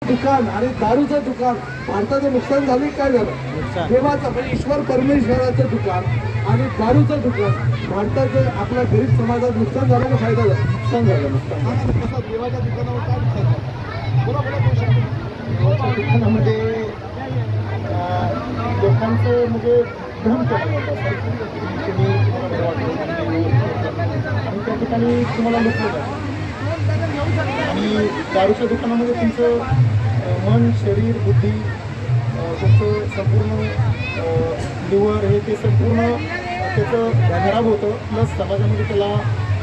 दुकान आणि दारूचं दुकान भारताचं नुकसान झालं काय झालं? देवाचं म्हणजे ईश्वर परमेश्वराचं दुकान आणि दारूचं दुकान भारताचं आपल्या गरीब समाजात नुकसान झालं का फायदा झाला? नुकसान झालं. नुकसान देवाच्या दुकानावर काय नुकसान झालं? बोला देवाच्या दुकानामध्ये लोकांचं म्हणजे भ्रम केला जातं आणि त्या ठिकाणी तुम्हाला लुटलं जातं. आणि दारूच्या दुकानामध्ये तुमचं मन, शरीर, बुद्धी, तुमचं संपूर्ण लिव्हर हे ते संपूर्ण त्याचं खराब होतं. प्लस समाजामध्ये त्याला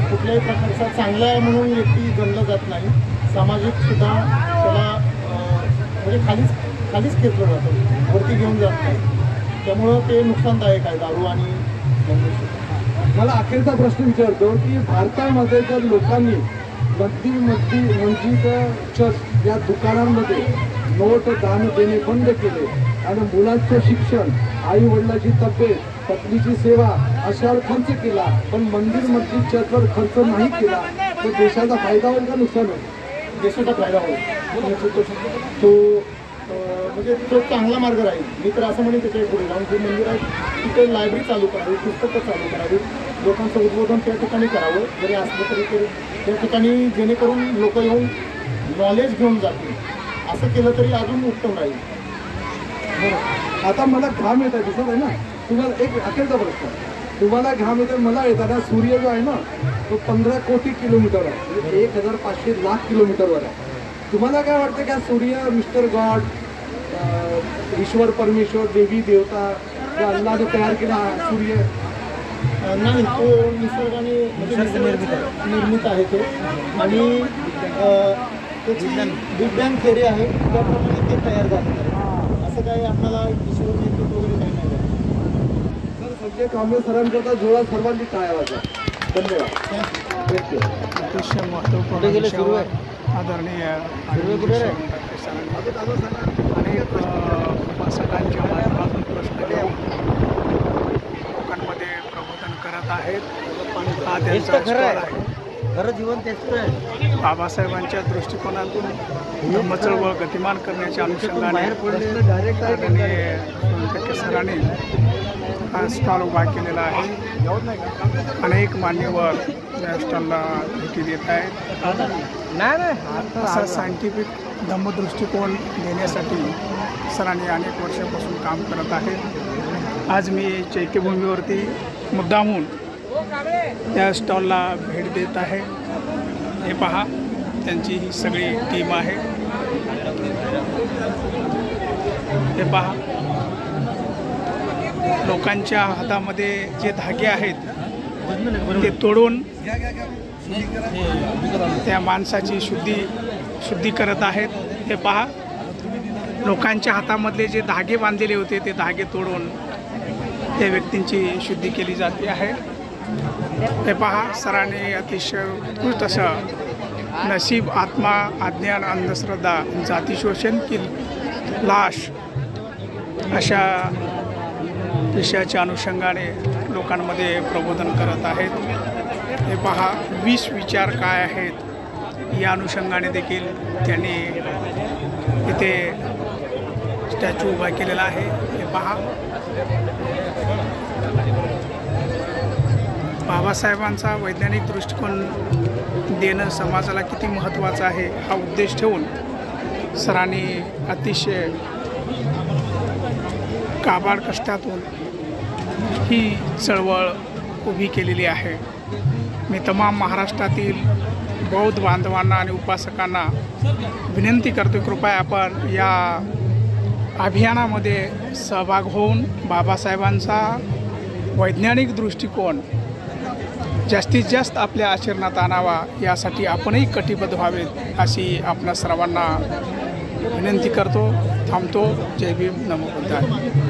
कुठल्याही प्रकारचा चांगला आहे म्हणून व्यक्ती गणला जात नाही. सामाजिकसुद्धा त्याला म्हणजे खालीच खेचलं जातं, वरती घेऊन जात नाही. त्यामुळं ते नुकसानदायक आहे दारू आणि मला अखेरचा प्रश्न विचारतो की भारतामध्ये जर लोकांनी मस्जिद चर्च या दुकानांमध्ये नोट दान देणे बंद केले आणि मुलांचं शिक्षण, आई वडिलांची तब्येत, पत्नीची सेवा अशावर खर्च केला पण मंदिर मस्जिद चर्चवर खर्च नाही केला तर देशाचा फायदा होईल का नुकसान होईल? देशाचा फायदा होईल. तो म्हणजे तो चांगला मार्ग राहील. मी तर असं म्हणेन त्याच्या पुढे जाऊन जे मंदिर आहे तिथे लायब्ररी चालू करावी, पुस्तकं चालू करावी, लोकांचं उद्बोधन त्या ठिकाणी करावं. जरी असलं तरी ते त्या ठिकाणी जेणेकरून लोक येऊन नॉलेज घेऊन जातील. असं केलं तरी अजून उत्तम राहील. बरं, आता मला घाम येत आहे दिसत आहे ना. तुम्हाला एक अखेरचा प्रश्न, तुम्हाला घाम येत आहे, मला येताना सूर्य जो आहे ना तो 15 कोटी किलोमीटर आहे, म्हणजे 1500 लाख किलोमीटरवर आहे. तुम्हाला काय वाटतं की सूर्य मिस्टर गॉड, ईश्वर परमेश्वर, देवी देवता जो अल्लाहने तयार केला सूर्य नाही, तो निसर्गाने निर्मित आहे ते. आणि त्याची बिग बँग थेअरी आहे, त्याप्रमाणे ते तयार झालं. असं काही आपल्याला ईश्वर नेतृत्व वगैरे काही नाही झालं. सर, संजय कांबळे सरांकरता जोरात सर्वांनी टाळ्या वाजवा. धन्यवाद. अतिशय महत्त्वपूर्ण आदरणीय अनेक उपासकांच्या माध्यमातून प्रश्न घेऊन लोकांमध्ये प्रबोधन करत आहेत. हा त्यांचा स्टॉल आहे. बाबासाहेबांच्या दृष्टिकोनातून धम्मचळवळ गतिमान करण्याच्या अनुषंगाने आदरणीय सरांनी हा स्टॉल उभा केलेला आहे. अनेक मान्यवर या स्टॉलला भेटी देत आहेत. असा सायंटिफिक धम्मदृष्टिकोन देण्यासाठी सरांनी अनेक वर्षापासून काम करत आहेत. आज मी चैत्यभूमीवरती मुद्दामून त्या स्टॉलला भेट देत आहे. हे पहा, त्यांची ही सगळी टीम आहे. हे पहा, लोकांच्या हातामध्ये जे धागे आहेत ते तोडून त्या माणसाची शुद्धी करत आहेत. हे पहा, लोकांच्या हातामधले जे धागे बांधलेले होते ते धागे तोडून त्या व्यक्तींची शुद्धी केली जाते आहे. हे पहा, सरांनी अतिशय उत्कृष्ट असं नसीब, आत्मा, अज्ञान, अंधश्रद्धा, जाती शोषण की लाश अशा विषयाच्या अनुषंगाने लोकांमध्ये प्रबोधन करत आहेत. हे पहा, 20 विचार काय आहेत या अनुषंगाने देखील त्यांनी इथे स्टॅच्यू उभा केलेला आहे. हे पहा, बाबासाहेबांचा वैज्ञानिक दृष्टिकोन देणं समाजाला किती महत्त्वाचं आहे हा उद्देश ठेवून सरांनी अतिशय काबाड कष्टातून ही चळवळ उभी केलेली आहे. मी तमाम महाराष्ट्रातील बौद्ध बांधवांना आणि उपासकांना विनंती करतो, कृपया आपण या अभियानामध्ये सहभाग होऊन बाबासाहेबांचा वैज्ञानिक दृष्टिकोन जास्तीत जास्त आपल्या आचरणात आणावा यासाठी आपणही कटिबद्ध व्हावेत अशी आपणा सर्वांना विनंती करतो. थांबतो. जय भीम, नमो बुद्धाय.